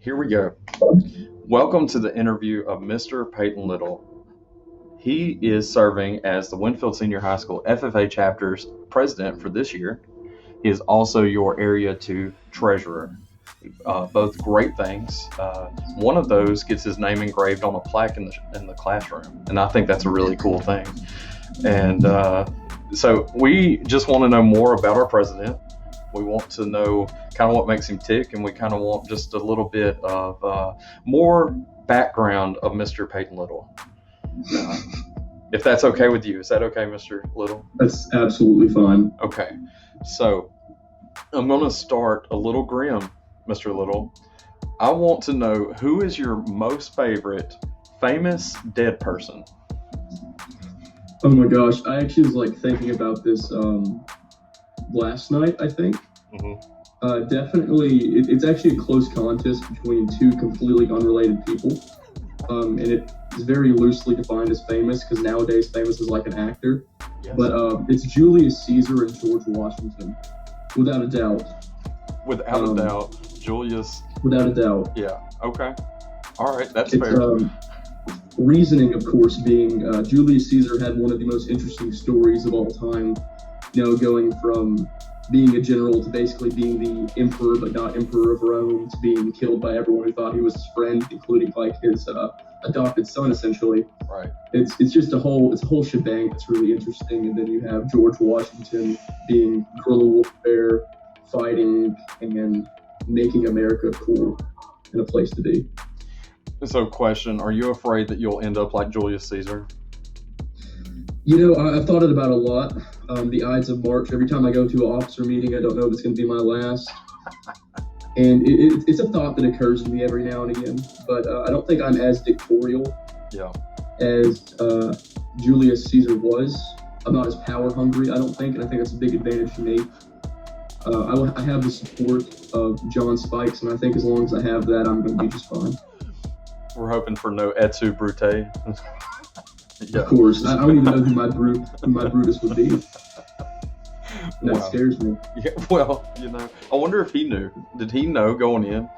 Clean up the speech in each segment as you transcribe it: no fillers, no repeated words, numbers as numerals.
Here we go. Welcome to the interview of Mr. Peyton Little. He is serving as the Winfield Senior High School FFA chapter's president for this year. He is also your Area 2 treasurer. Both great things. One of those gets his name engraved on a plaque in the classroom, and I think that's a really cool thing. And so we just want to know more about our president. We want to know kind of what makes him tick, and we kind of want just a little bit of more background of Mr. Peyton Little. If that's okay with you. Is that okay, Mr. Little? That's absolutely fine. Okay. So I'm going to start a little grim, Mr. Little. I want to know, who is your most favorite famous dead person? Oh my gosh, I actually was thinking about this last night, I think. Mm-hmm. Definitely, it's actually a close contest between two completely unrelated people. And it is very loosely defined as famous, because nowadays famous is like an actor. Yes. But it's Julius Caesar and George Washington, without a doubt. Without a doubt, Julius. Without a doubt. Yeah. Okay. All right. That's fair. Reasoning, of course, being Julius Caesar had one of the most interesting stories of all time. Going from being a general to basically being the emperor, but not emperor of Rome, to being killed by everyone who thought he was his friend, including his adopted son, essentially. Right. It's just a whole shebang that's really interesting. And then you have George Washington being guerrilla warfare, fighting, and making America cool and a place to be. So, question: are you afraid that you'll end up like Julius Caesar? I've thought about it a lot. The Ides of March, every time I go to an officer meeting, I don't know if it's going to be my last. And it's a thought that occurs to me every now and again. But I don't think I'm as dictatorial as Julius Caesar was. I'm not as power hungry, I don't think, and I think that's a big advantage for me. I have the support of John Spikes, and I think as long as I have that, I'm going to be just fine. We're hoping for no et tu, Brute. Yeah. Of course. I don't even know who my Brutus would be. That scares me. Yeah, well, I wonder if he knew. Did he know going in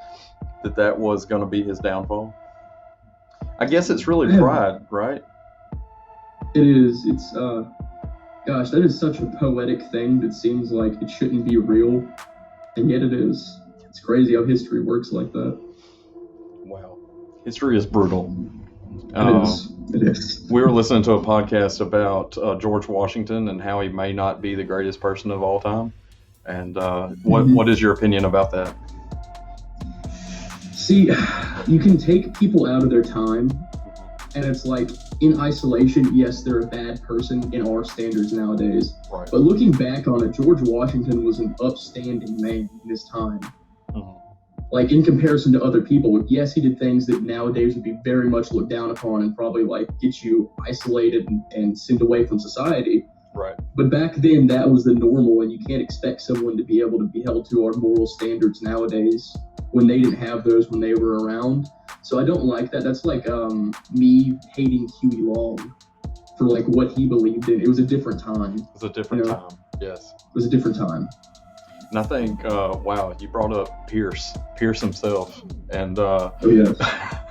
that was going to be his downfall? I guess it's really pride, right? It is. It's, gosh, that is such a poetic thing that seems like it shouldn't be real, and yet it is. It's crazy how history works like that. Wow. History is brutal. It is. We were listening to a podcast about George Washington and how he may not be the greatest person of all time. And what is your opinion about that? See, you can take people out of their time, and it's like, in isolation, yes, they're a bad person in our standards nowadays. Right. But looking back on it, George Washington was an upstanding man in his time. Mm-hmm. In comparison to other people, yes, he did things that nowadays would be very much looked down upon and probably get you isolated and sent away from society. Right. But back then, that was the normal, and you can't expect someone to be able to be held to our moral standards nowadays when they didn't have those when they were around. So I don't like that. That's like me hating Huey Long for what he believed in. It was a different time. It was a different time. Yes. It was a different time. And I think, you brought up Pierce himself, and oh yeah,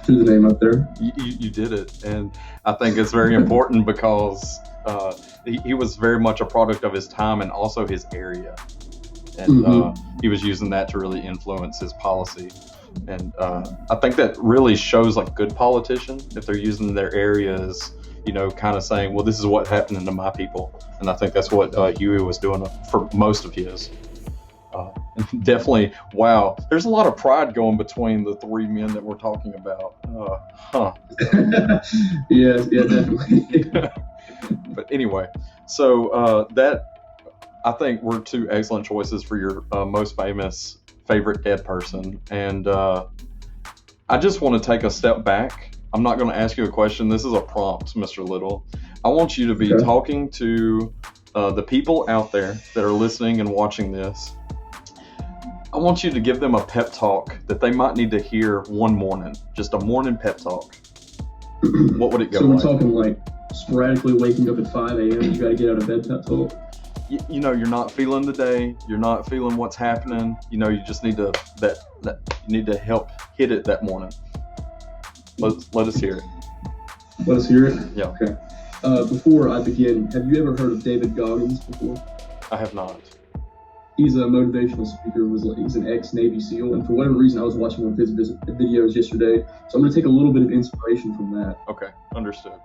threw the name up there. You did it, and I think it's very important because he was very much a product of his time and also his area, and he was using that to really influence his policy. And I think that really shows good politician if they're using their areas, kind of saying, well, this is what happened to my people, and I think that's what Huey was doing for most of his. Definitely, wow. There's a lot of pride going between the three men that we're talking about. Yeah, definitely. But anyway, so I think were two excellent choices for your most famous favorite dead person. And I just want to take a step back. I'm not going to ask you a question. This is a prompt, Mr. Little. I want you to be talking to the people out there that are listening and watching this. I want you to give them a pep talk that they might need to hear one morning. Just a morning pep talk. What would it go So we're like? talking sporadically waking up at 5 a.m. You got to get out of bed pep talk? you're not feeling the day, you're not feeling what's happening. You just need to you need to help hit it that morning. Let us hear it. Let us hear it? Yeah. Okay. Before I begin, have you ever heard of David Goggins before? I have not. He's a motivational speaker. He's an ex-Navy SEAL, and for whatever reason, I was watching one of his videos yesterday, so I'm going to take a little bit of inspiration from that. Okay, understood.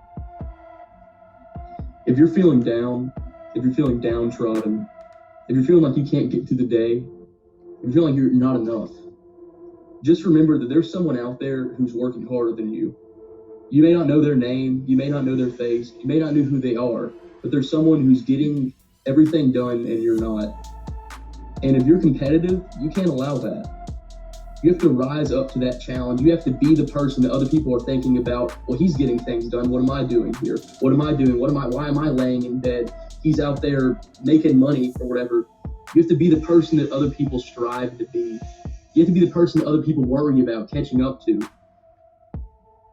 If you're feeling down, if you're feeling downtrodden, if you're feeling like you can't get through the day, if you feel like you're not enough, just remember that there's someone out there who's working harder than you. You may not know their name, you may not know their face, you may not know who they are, but there's someone who's getting everything done and you're not. And if you're competitive, you can't allow that. You have to rise up to that challenge. You have to be the person that other people are thinking about. Well, he's getting things done. What am I doing here? What am I doing? Why am I laying in bed? He's out there making money or whatever. You have to be the person that other people strive to be. You have to be the person that other people worry about catching up to.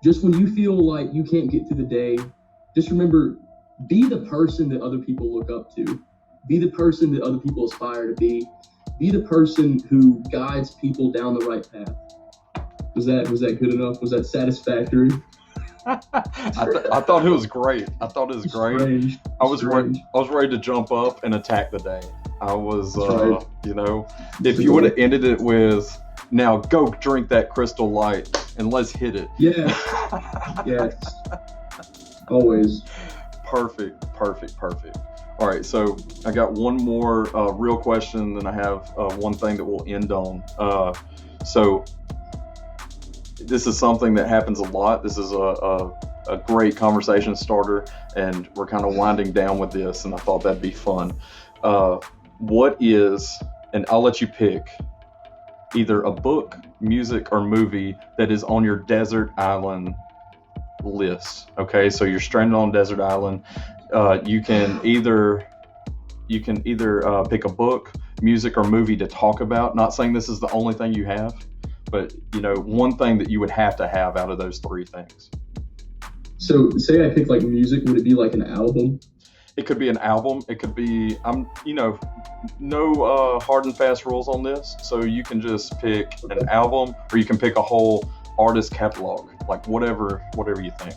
Just when you feel like you can't get through the day, just remember, be the person that other people look up to. Be the person that other people aspire to be. Be the person who guides people down the right path. Was that good enough? Was that satisfactory? I thought it was great. I was ready to jump up and attack the day. I was, right. If you would have ended it with, now go drink that Crystal Light and let's hit it. Yeah. Yes. Always. Perfect. All right, so I got one more real question, then I have one thing that we'll end on. So this is something that happens a lot. This is a great conversation starter, and we're kind of winding down with this, and I thought that'd be fun. What is, and I'll let you pick, either a book, music, or movie that is on your desert island list. Okay, so you're stranded on a desert island. You can either pick a book, music, or movie to talk about. Not saying this is the only thing you have, but one thing that you would have to have out of those three things. So say I pick like music, would it be like an album? It could be an album. It could be no hard and fast rules on this. So you can just pick an album, or you can pick a whole artist catalog, like whatever you think.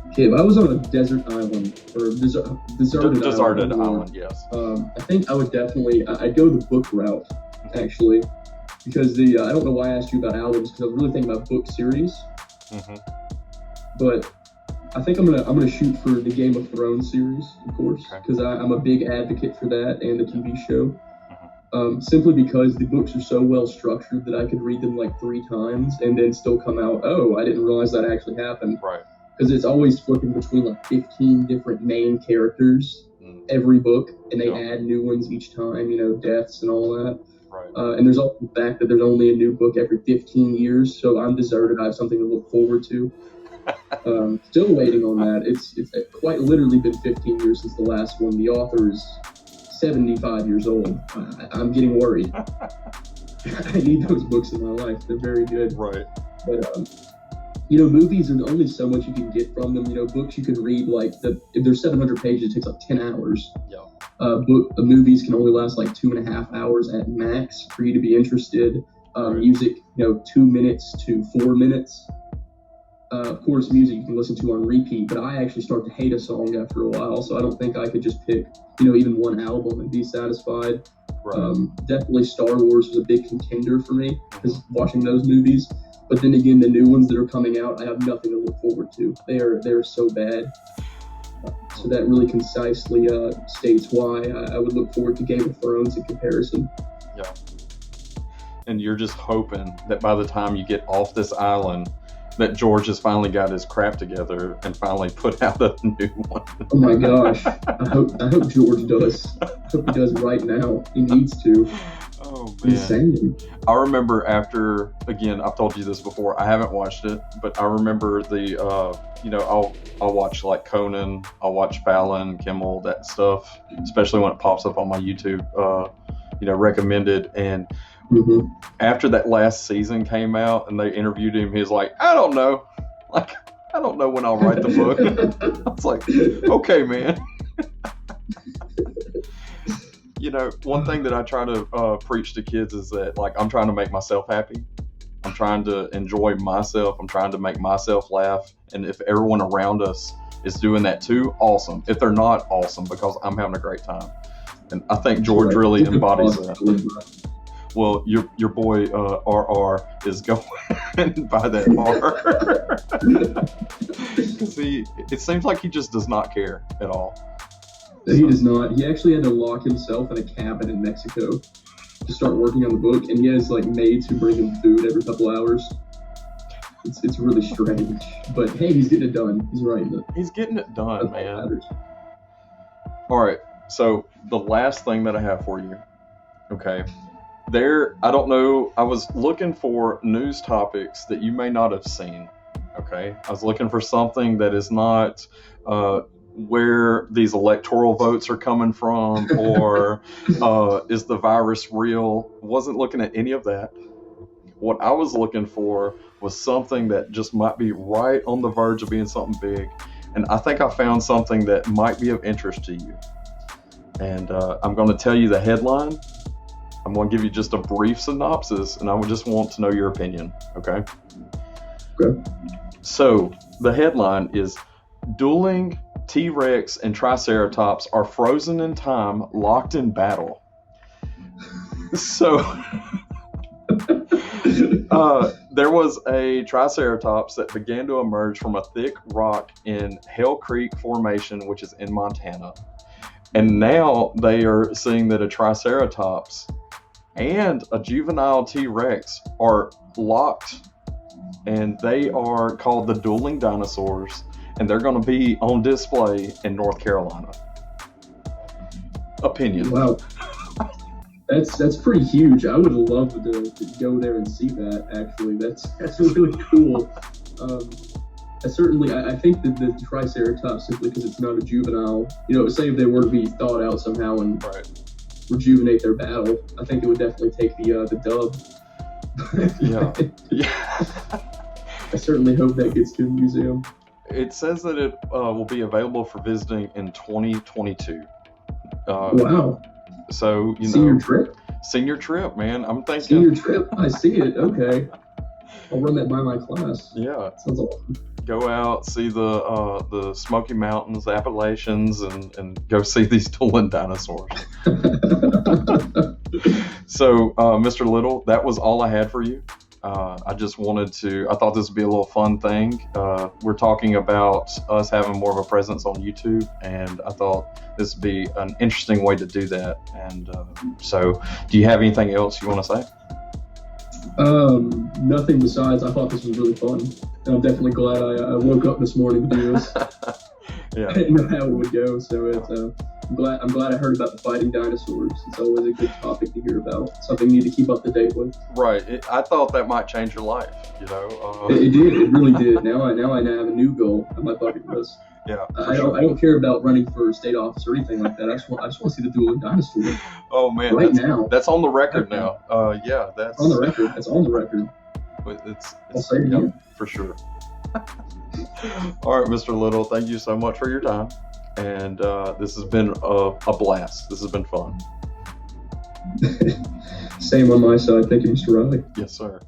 Okay, if I was on a desert island or deserted island, yes. I think I would definitely I'd go the book route, actually, because I don't know why I asked you about albums, because I was really thinking about book series. Mm-hmm. But I think I'm gonna shoot for the Game of Thrones series, of course, because I'm a big advocate for that and the TV show. Simply because the books are so well structured that I could read them like 3 times and then still come out, oh, I didn't realize that actually happened. Right. Because it's always flipping between like 15 different main characters every book, and they add new ones each time, deaths and all that. Right. And there's also the fact that there's only a new book every 15 years, so I'm deserted. I have something to look forward to. Still waiting on that. It's quite literally been 15 years since the last one. The author is 75 years old. I'm getting worried. I need those books in my life. They're very good. Right. But movies are only so much you can get from them. Books you can read if there's 700 pages, it takes like 10 hours. Yeah. Movies can only last like 2.5 hours at max for you to be interested. Right. Music, 2 minutes to 4 minutes. Of course, music you can listen to on repeat, but I actually start to hate a song after a while, so I don't think I could just pick, even one album and be satisfied. Right. Definitely Star Wars was a big contender for me, because watching those movies. But then again, the new ones that are coming out, I have nothing to look forward to. They're so bad. So that really concisely states why I would look forward to Game of Thrones in comparison. Yeah. And you're just hoping that by the time you get off this island, that George has finally got his crap together and finally put out a new one. Oh my gosh. I hope George does. I hope he does right now. He needs to. Oh, man. Insane. I remember after, again, I've told you this before, I haven't watched it, but I remember I'll watch like Conan, I'll watch Fallon, Kimmel, that stuff, especially when it pops up on my YouTube, recommended. And after that last season came out and they interviewed him, he was like, I don't know. Like, I don't know when I'll write the book. I was like, okay, man. One thing that I try to preach to kids is that, like, I'm trying to make myself happy. I'm trying to enjoy myself. I'm trying to make myself laugh. And if everyone around us is doing that too, awesome. If they're not, awesome, because I'm having a great time. And I think George really embodies that. Well, your boy RR is going by that bar. Because it seems like he just does not care at all. He does not. He actually had to lock himself in a cabin in Mexico to start working on the book, and he has like maids who bring him food every couple hours. It's really strange, but hey, he's getting it done. He's writing it. He's getting it done, man. All right, so the last thing that I have for you, okay. I don't know, I was looking for news topics that you may not have seen, okay? I was looking for something that is not where these electoral votes are coming from, or is the virus real? Wasn't looking at any of that. What I was looking for was something that just might be right on the verge of being something big, and I think I found something that might be of interest to you. And I'm going to tell you the headline. I'm going to give you just a brief synopsis, and I would just want to know your opinion, okay? Okay. So, the headline is, Dueling T-Rex and Triceratops are frozen in time, locked in battle. So, there was a Triceratops that began to emerge from a thick rock in Hell Creek Formation, which is in Montana. And now they are seeing that a Triceratops and a juvenile T-Rex are locked, and they are called the Dueling Dinosaurs, and they're going to be on display in North Carolina. Opinion. Wow. That's pretty huge. I would love to go there and see that, actually. That's really cool. I think that the Triceratops, simply because it's not a juvenile, say if they were to be thawed out somehow and rejuvenate their battle, I think it would definitely take the dub. Yeah. I certainly hope that gets to the museum. It says that it will be available for visiting in 2022. Wow. So, Senior trip, man. I'm thinking. Senior trip? I see it. Okay. I'll run that by my class. Yeah. Sounds awesome. Go out, see the Smoky Mountains, the Appalachians, and go see these dueling dinosaurs. So, Mr. Little, that was all I had for you. I thought this would be a little fun thing. We're talking about us having more of a presence on YouTube, and I thought this would be an interesting way to do that. And so, do you have anything else you want to say? Nothing besides, I thought this was really fun. And I'm definitely glad I woke up this morning to do this. Yeah. I didn't know how it would go, so it's I'm glad I heard about the fighting dinosaurs. It's always a good topic to hear about. Something you need to keep up to date with. Right. I thought that might change your life. It did. It really did. Now I have a new goal on my bucket list. Yeah. I don't care about running for state office or anything like that. I just want to see the dueling dinosaurs. Oh man, now. That's on the record now. Yeah, that's on the record. That's on the record. I'll say it again. For sure. All right, Mr. Little, thank you so much for your time. And this has been a blast. This has been fun. Same on my side. Thank you, Mr. Riley. Yes, sir.